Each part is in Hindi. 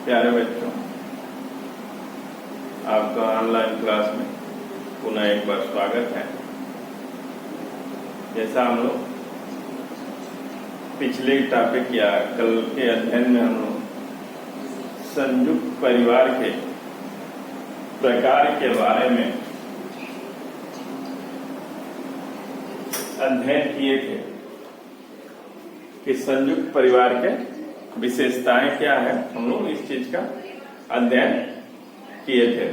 प्यारे बच्चों, आपका ऑनलाइन क्लास में पुनः एक बार स्वागत है। जैसा हम लोग पिछले टॉपिक या कल के अध्ययन में हम लोग संयुक्त परिवार के प्रकार के बारे में अध्ययन किए थे कि संयुक्त परिवार के विशेषताएं क्या है, हम लोग इस चीज का अध्ययन किए थे।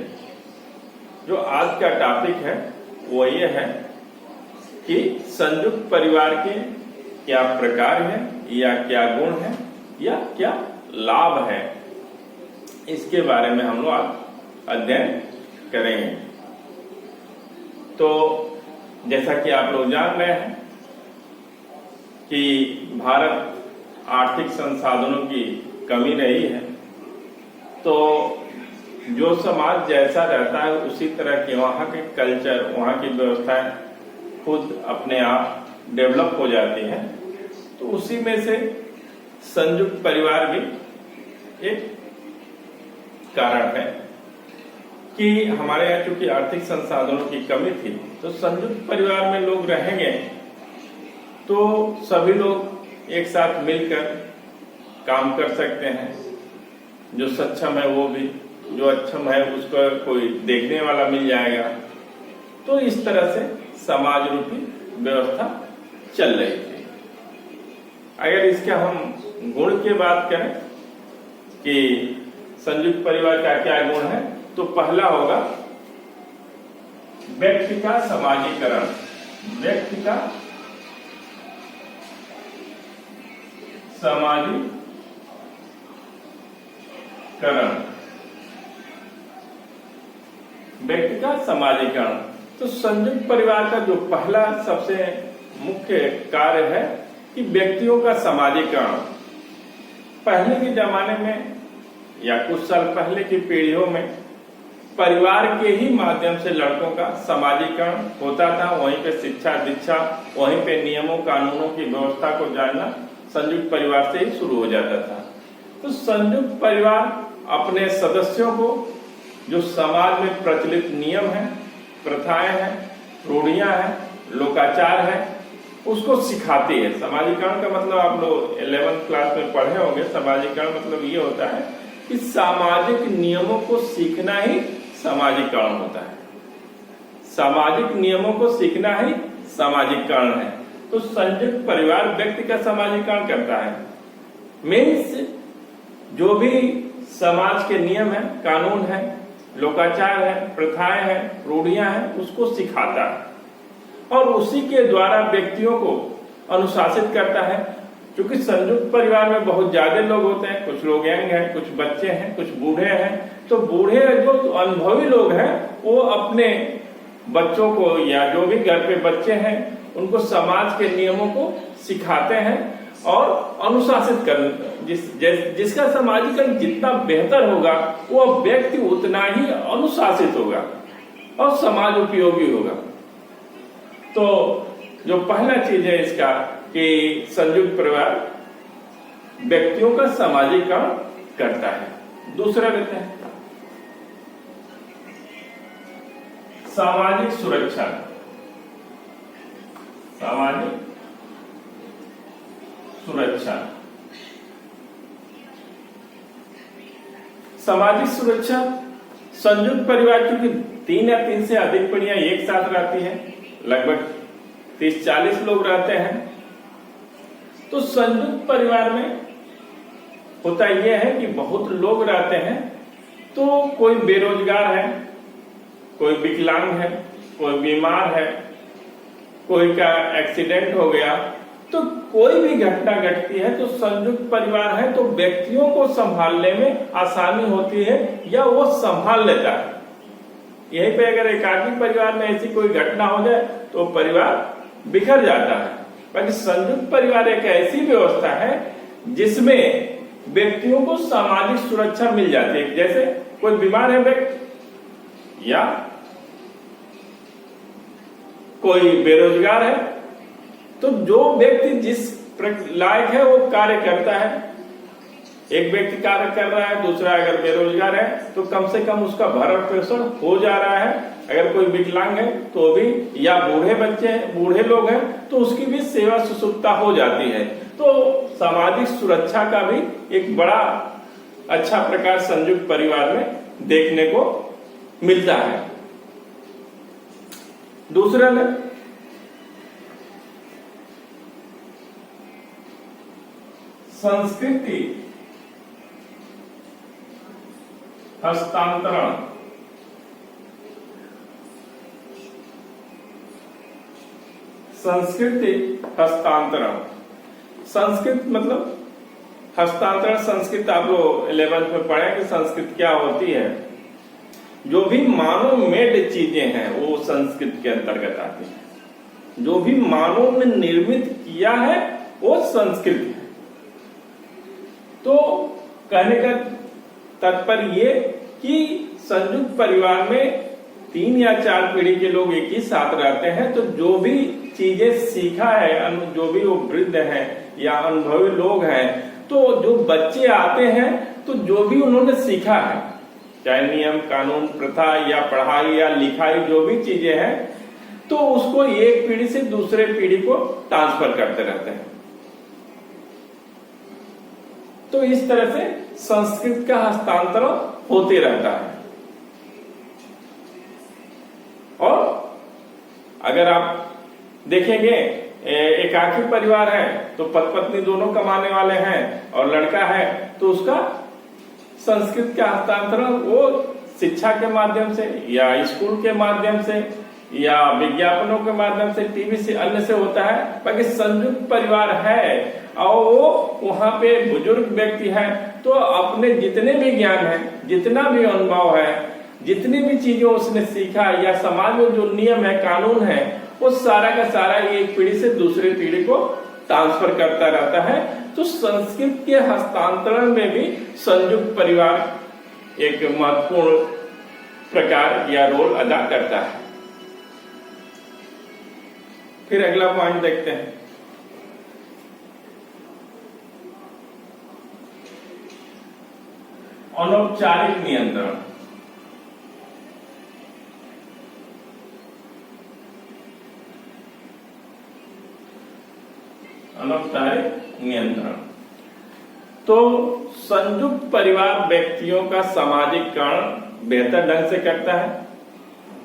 जो आज का टॉपिक है वो ये है कि संयुक्त परिवार के क्या प्रकार है या क्या गुण है या क्या लाभ है, इसके बारे में हम लोग आज अध्ययन करेंगे। तो जैसा कि आप लोग जान रहे हैं कि भारत आर्थिक संसाधनों की कमी रही है, तो जो समाज जैसा रहता है उसी तरह के वहाँ के कल्चर, वहाँ की व्यवस्थाएं खुद अपने आप डेवलप हो जाती हैं। तो उसी में से संयुक्त परिवार भी एक कारण है कि हमारे यहाँ चूंकि आर्थिक संसाधनों की कमी थी, तो संयुक्त परिवार में लोग रहेंगे तो सभी लोग एक साथ मिलकर काम कर सकते हैं। जो सक्षम है वो भी, जो अक्षम है उसको कोई देखने वाला मिल जाएगा। तो इस तरह से समाज रूपी व्यवस्था चल रही थी। अगर इसका हम गुण की बात करें कि संयुक्त परिवार का क्या गुण है, तो पहला होगा व्यक्ति का समाजीकरण। व्यक्ति का समाजीकरण। व्यक्ति का समाजीकरण। तो संयुक्त परिवार का जो पहला सबसे मुख्य कार्य है कि व्यक्तियों का समाजीकरण। पहले के जमाने में या कुछ साल पहले की पीढ़ियों में परिवार के ही माध्यम से लड़कों का समाजीकरण होता था। वहीं पे शिक्षा दीक्षा, वहीं पे नियमों कानूनों की व्यवस्था को जानना संयुक्त परिवार से ही शुरू हो जाता था। तो संयुक्त परिवार अपने सदस्यों को जो समाज में प्रचलित नियम है, प्रथाएं हैं, रूढ़ियां हैं, लोकाचार है, उसको सिखाती है। समाजीकरण का मतलब आप लोग 11th क्लास में पढ़े होंगे। समाजीकरण मतलब ये होता है कि सामाजिक नियमों को सीखना ही समाजीकरण होता है। सामाजिक नियमों को सीखना ही समाजीकरण है। तो संयुक्त परिवार व्यक्ति का समाजीकरण करता है। मीन्स जो भी समाज के नियम है, कानून है, लोकाचार है, प्रथाएं हैं, रूढ़ियां हैं, उसको सिखाता है और उसी के द्वारा व्यक्तियों को अनुशासित करता है। क्योंकि संयुक्त परिवार में बहुत ज्यादा लोग होते हैं, कुछ लोग यंग हैं, कुछ बच्चे हैं, कुछ बूढ़े हैं। तो बूढ़े जो अनुभवी लोग हैं वो अपने बच्चों को या जो भी घर पे बच्चे हैं उनको समाज के नियमों को सिखाते हैं और अनुशासित कर जिसका समाजीकरण जितना बेहतर होगा वो व्यक्ति उतना ही अनुशासित होगा और समाज उपयोगी होगा। तो जो पहला चीज है इसका कि संयुक्त परिवार व्यक्तियों का समाजीकरण करता है। दूसरा लेते हैं सामाजिक सुरक्षा। सामाजिक सुरक्षा। सामाजिक सुरक्षा संयुक्त परिवार क्योंकि 3 या 3 से अधिक पीढ़ियां एक साथ रहती है, लगभग 30-40 लोग रहते हैं। तो संयुक्त परिवार में होता यह है कि बहुत लोग रहते हैं। तो कोई बेरोजगार है, कोई विकलांग है, कोई बीमार है, कोई का एक्सीडेंट हो गया, तो कोई भी घटना घटती है तो संयुक्त परिवार है तो व्यक्तियों को संभालने में आसानी होती है या वो संभाल लेता है। यहीं पे अगर एकाकी परिवार में ऐसी कोई घटना हो जाए तो परिवार बिखर जाता है। बाकी संयुक्त परिवार एक ऐसी व्यवस्था है जिसमें व्यक्तियों को सामाजिक सुरक्षा मिल जाती है। जैसे कोई बीमार है व्यक्ति या कोई बेरोजगार है, तो जो व्यक्ति जिस लायक है वो कार्य करता है, एक व्यक्ति कार्य कर रहा है, दूसरा अगर बेरोजगार है तो कम से कम उसका भरण पोषण हो जा रहा है। अगर कोई विकलांग है तो भी, या बूढ़े बच्चे हैं, बूढ़े लोग हैं तो उसकी भी सेवा सुश्रुतता हो जाती है। तो सामाजिक सुरक्षा का भी एक बड़ा अच्छा प्रकार संयुक्त परिवार में देखने को मिलता है। दूसरा है संस्कृति हस्तांतरण। संस्कृति हस्तांतरण, संस्कृत मतलब हस्तांतरण। संस्कृत आप लोग 11th में पढ़े कि संस्कृत क्या होती है। जो भी मानव मेड चीजें हैं वो संस्कृत के अंतर्गत आती है। जो भी मानव ने निर्मित किया है वो संस्कृत है। तो कहने का तात्पर्य ये कि संयुक्त परिवार में 3 या 4 पीढ़ी के लोग एक ही साथ रहते हैं, तो जो भी चीजें सीखा है, जो भी वो वृद्ध हैं या अनुभवी लोग हैं, तो जो बच्चे आते हैं तो जो भी उन्होंने सीखा है, चाहे नियम कानून प्रथा या पढ़ाई या लिखाई जो भी चीजें हैं, तो उसको एक पीढ़ी से दूसरे पीढ़ी को ट्रांसफर करते रहते हैं। तो इस तरह से संस्कृत का हस्तांतरण होते रहता है। और अगर आप देखेंगे एकाकी परिवार है तो पति पत्नी दोनों कमाने वाले हैं और लड़का है तो उसका संस्कृत का हस्तांतरण वो शिक्षा के माध्यम से या स्कूल के माध्यम से या विज्ञापनों के माध्यम से, टीवी से, अन्य से होता है। बाकी संयुक्त परिवार है और वो वहां पे बुजुर्ग व्यक्ति है तो अपने जितने भी ज्ञान है, जितना भी अनुभव है, जितनी भी चीजें उसने सीखा या समाज में जो नियम है कानून है वो सारा का सारा एक पीढ़ी से दूसरी पीढ़ी को ट्रांसफर करता रहता है। तो संस्कृत के हस्तांतरण में भी संयुक्त परिवार एक महत्वपूर्ण प्रकार या रोल अदा करता है। फिर अगला पॉइंट देखते हैं, अनौपचारिक नियंत्रण। अनौपचारिक नियंत्रण तो संयुक्त परिवार व्यक्तियों का सामाजिकरण बेहतर ढंग से करता है।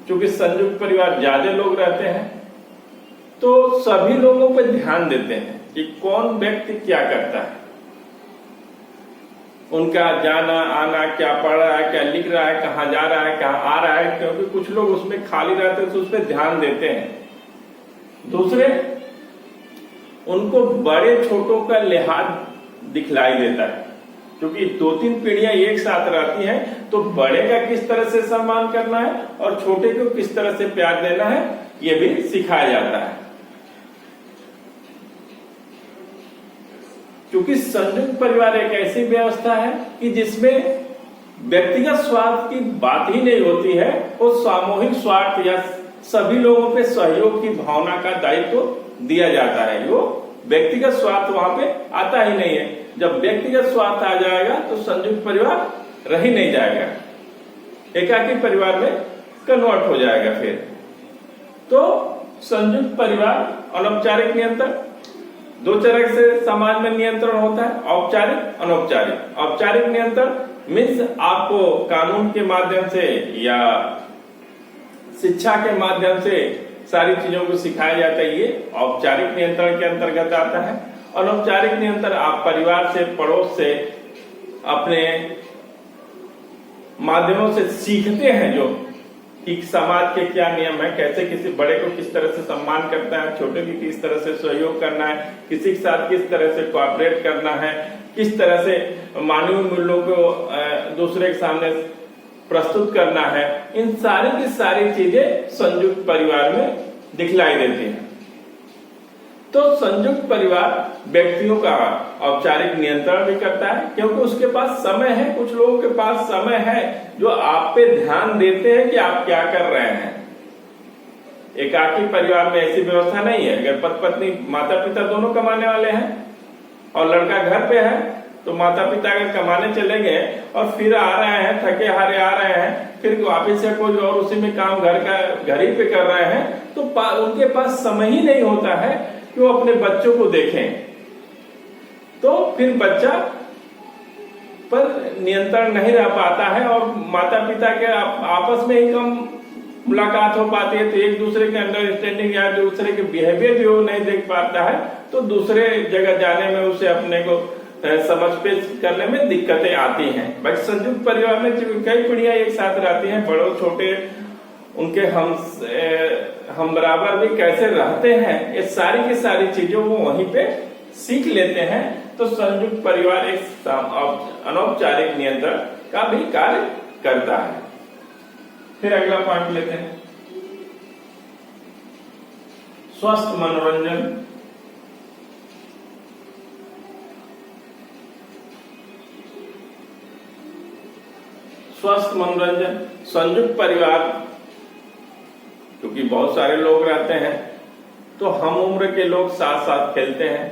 क्योंकि संयुक्त परिवार ज्यादा लोग रहते हैं तो सभी लोगों पर ध्यान देते हैं कि कौन व्यक्ति क्या करता है, उनका जाना आना, क्या पढ़ रहा है, क्या लिख रहा है, कहाँ जा रहा है, कहाँ आ रहा है। क्योंकि कुछ लोग उसमें खाली रहते हैं तो उस पर ध्यान देते हैं। दूसरे, उनको बड़े छोटों का लिहाज दिखलाई देता है। क्योंकि 2-3 पीढ़ियां एक साथ रहती हैं तो बड़े का किस तरह से सम्मान करना है और छोटे को किस तरह से प्यार देना है ये भी सिखाया जाता है। क्योंकि संयुक्त परिवार एक ऐसी व्यवस्था है कि जिसमें व्यक्तिगत स्वार्थ की बात ही नहीं होती है, वो सामूहिक स्वार्थ या सभी लोगों पे सहयोग की भावना का दायित्व दिया जाता है। वो व्यक्तिगत स्वार्थ वहां पे आता ही नहीं है। जब व्यक्तिगत स्वार्थ आ जाएगा तो संयुक्त परिवार रह ही नहीं जाएगा, एकाकी परिवार में कन्वर्ट हो जाएगा। फिर तो संयुक्त परिवार अनौपचारिक नियंत्रण, 2 तरह से समाज में नियंत्रण होता है, औपचारिक अनौपचारिक। औपचारिक नियंत्रण मीन्स आपको कानून के माध्यम से या शिक्षा के माध्यम से सारी चीजों को सिखाया जाता है, ये औपचारिक नियंत्रण के अंतर्गत आता है। अनौपचारिक नियंत्रण आप परिवार से, पड़ोस से, अपने माध्यमों से सीखते हैं जो कि समाज के क्या नियम है, कैसे किसी बड़े को किस तरह से सम्मान करता है, छोटे की किस तरह से सहयोग करना है, किसी के साथ किस तरह से कोऑपरेट करना है, किस तरह से मानवीय मूल्यों को दूसरे के सामने प्रस्तुत करना है। इन सारी की सारी चीजें संयुक्त परिवार में दिखलाई देती हैं। तो संयुक्त परिवार व्यक्तियों का औपचारिक नियंत्रण भी करता है क्योंकि उसके पास समय है। कुछ लोगों के पास समय है जो आप पे ध्यान देते हैं कि आप क्या कर रहे हैं। एकाकी परिवार में ऐसी व्यवस्था नहीं है। अगर पति पत्नी माता पिता दोनों कमाने वाले हैं और लड़का घर पे है तो माता पिता अगर कमाने चले गए और फिर आ रहे हैं, थके हारे आ रहे हैं, फिर वापिस से कोई और उसी में काम घर ही पे कर रहे हैं, तो उनके पास समय ही नहीं होता है कि वो अपने बच्चों को देखें। तो फिर बच्चा पर नियंत्रण नहीं रह पाता है और माता पिता के आपस में ही कम मुलाकात हो पाती है, तो एक दूसरे के अंडरस्टैंडिंग या दूसरे के बिहेवियर भी वो नहीं देख पाता है, तो दूसरे जगह जाने में उसे अपने को समझ पेश करने में दिक्कतें आती हैं। बट संयुक्त परिवार में कई पीढ़ियां एक साथ रहती हैं, बड़ों छोटे उनके हम बराबर भी कैसे रहते हैं, ये सारी की सारी चीजें वो वहीं पे सीख लेते हैं। तो संयुक्त परिवार एक अनौपचारिक नियंत्रण का भी कार्य करता है। फिर अगला पॉइंट लेते हैं, स्वस्थ मनोरंजन। स्वस्थ मनोरंजन संयुक्त परिवार, क्योंकि बहुत सारे लोग रहते हैं, तो हम उम्र के लोग साथ साथ खेलते हैं।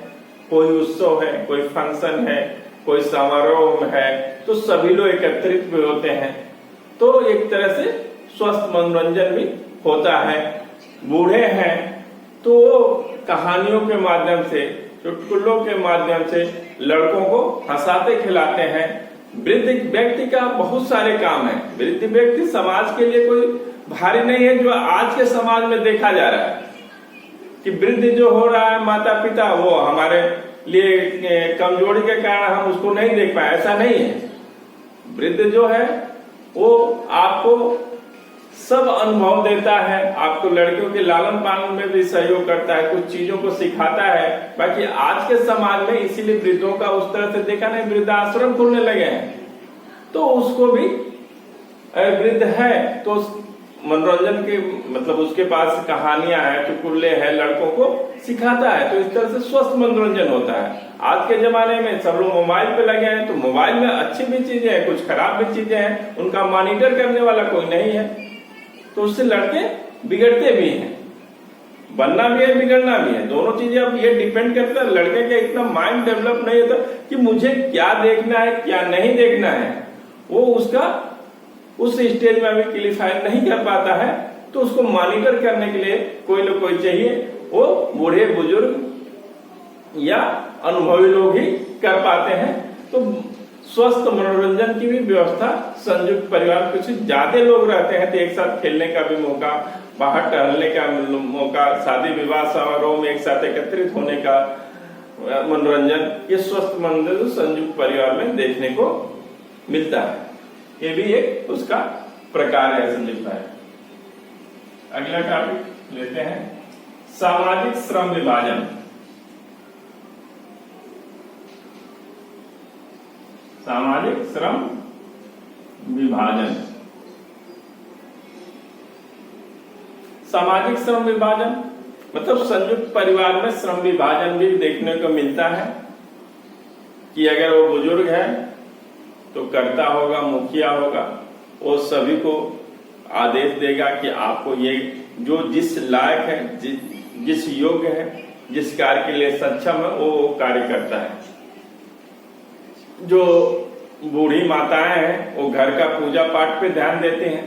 कोई उत्सव है, कोई फंक्शन है, कोई समारोह है, तो सभी लोग एकत्रित भी होते हैं, तो एक तरह से स्वस्थ मनोरंजन भी होता है। बूढ़े हैं तो कहानियों के माध्यम से, चुटकुलों के माध्यम से लड़कों को हंसाते खिलाते हैं। वृद्ध व्यक्ति का बहुत सारे काम है। वृद्ध व्यक्ति समाज के लिए कोई भारी नहीं है, जो आज के समाज में देखा जा रहा है कि वृद्ध जो हो रहा है माता पिता, वो हमारे लिए कमजोरी के कारण हम उसको नहीं देख पाए, ऐसा नहीं है। वृद्ध जो है वो आपको सब अनुभव देता है, आपको लड़कियों के लालन पालन में भी सहयोग करता है, कुछ चीजों को सिखाता है। बाकी आज के समाज में इसीलिए वृद्धों का उस तरह से देखा नहीं, वृद्धाश्रम खुलने लगे हैं, तो उसको भी वृद्ध है तो मनोरंजन के मतलब उसके पास कहानियां हैं, चुटकुले हैं, लड़कों को सिखाता है, तो इस तरह से स्वस्थ मनोरंजन होता है। आज के जमाने में सब लोग मोबाइल पे लगे हैं, तो मोबाइल में अच्छी भी चीजें हैं, कुछ खराब भी चीजें हैं, उनका मॉनिटर करने वाला कोई नहीं है, तो उससे लड़के बिगड़ते भी हैं। बनना भी है, बिगड़ना भी है, दोनों चीजें। अब ये डिपेंड करता है लड़के का इतना माइंड डेवलप नहीं होता कि मुझे क्या देखना है क्या नहीं देखना है, वो उसका उस स्टेज में अभी क्लिफाई नहीं कर पाता है, तो उसको मॉनिटर करने के लिए कोई ना कोई चाहिए, वो बूढ़े बुजुर्ग या अनुभवी लोग ही कर पाते हैं। तो स्वस्थ मनोरंजन की भी व्यवस्था संयुक्त परिवार कुछ ज्यादा लोग रहते हैं तो एक साथ खेलने का भी मौका, बाहर टहलने का मौका, शादी विवाह समारोह में एक साथ एकत्रित होने का मनोरंजन, ये स्वस्थ मनोरंजन संयुक्त परिवार में देखने को मिलता है। ये भी एक उसका प्रकार है संयुक्त परिवार। अगला टॉपिक लेते हैं, सामाजिक श्रम विभाजन। सामाजिक श्रम विभाजन। सामाजिक श्रम विभाजन मतलब संयुक्त परिवार में श्रम विभाजन भी देखने को मिलता है कि अगर वो बुजुर्ग है तो कर्ता होगा, मुखिया होगा, वो सभी को आदेश देगा कि आपको ये जो जिस लायक है, जिस योग्य है, जिस कार्य के लिए सक्षम है, वो कार्य करता है। जो बूढ़ी माताएं हैं वो घर का पूजा पाठ पे ध्यान देते हैं,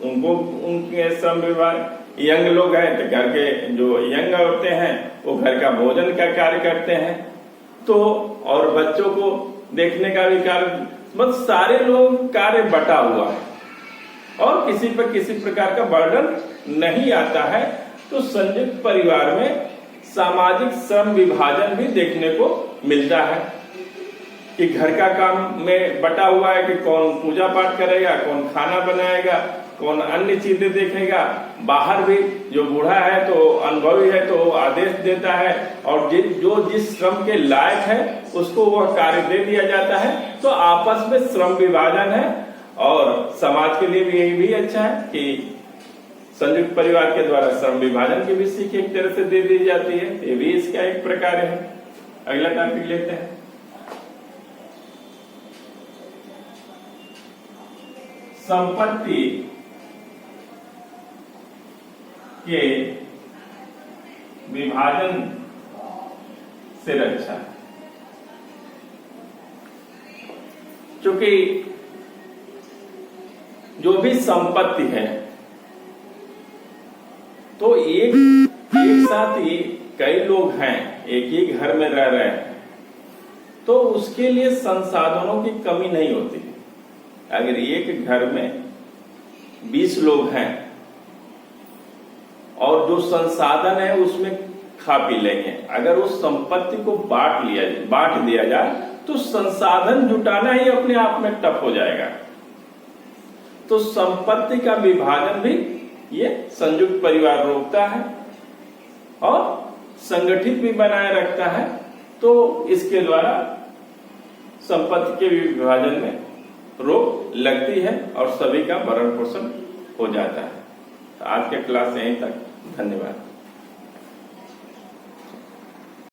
उनको उनके श्रम विभाग। यंग लोग हैं तो घर के जो यंग होते हैं वो घर का भोजन का कार्य करते हैं, तो और बच्चों को देखने का भी कार्य, मतलब सारे लोग कार्य बटा हुआ है और किसी पर किसी प्रकार का बर्डन नहीं आता है। तो संयुक्त परिवार में सामाजिक श्रम विभाजन भी देखने को मिलता है कि घर का काम में बटा हुआ है कि कौन पूजा पाठ करेगा, कौन खाना बनाएगा, कौन अन्य चीजें देखेगा। बाहर भी जो बूढ़ा है तो अनुभवी है तो आदेश देता है और जो जिस श्रम के लायक है उसको वह कार्य दे दिया जाता है। तो आपस में श्रम विभाजन है और समाज के लिए भी यही भी अच्छा है कि संयुक्त परिवार के द्वारा श्रम विभाजन की भी सीख एक तरह से दे दी जाती है। ये भी इसका एक प्रकार है। अगला टॉपिक लेते हैं, संपत्ति के विभाजन से रक्षा। क्योंकि जो भी संपत्ति है तो एक साथ ही कई लोग हैं, एक ही घर में रह रहे हैं, तो उसके लिए संसाधनों की कमी नहीं होती। अगर एक घर में 20 लोग हैं और जो संसाधन है उसमें खा पी लेंगे, अगर उस संपत्ति को बांट दिया जाए तो संसाधन जुटाना ही अपने आप में टफ हो जाएगा। तो संपत्ति का विभाजन भी ये संयुक्त परिवार रोकता है और संगठित भी बनाए रखता है। तो इसके द्वारा संपत्ति के विभाजन में रोक लगती है और सभी का भरण पोषण हो जाता है। तो आज के क्लास यहीं तक, धन्यवाद।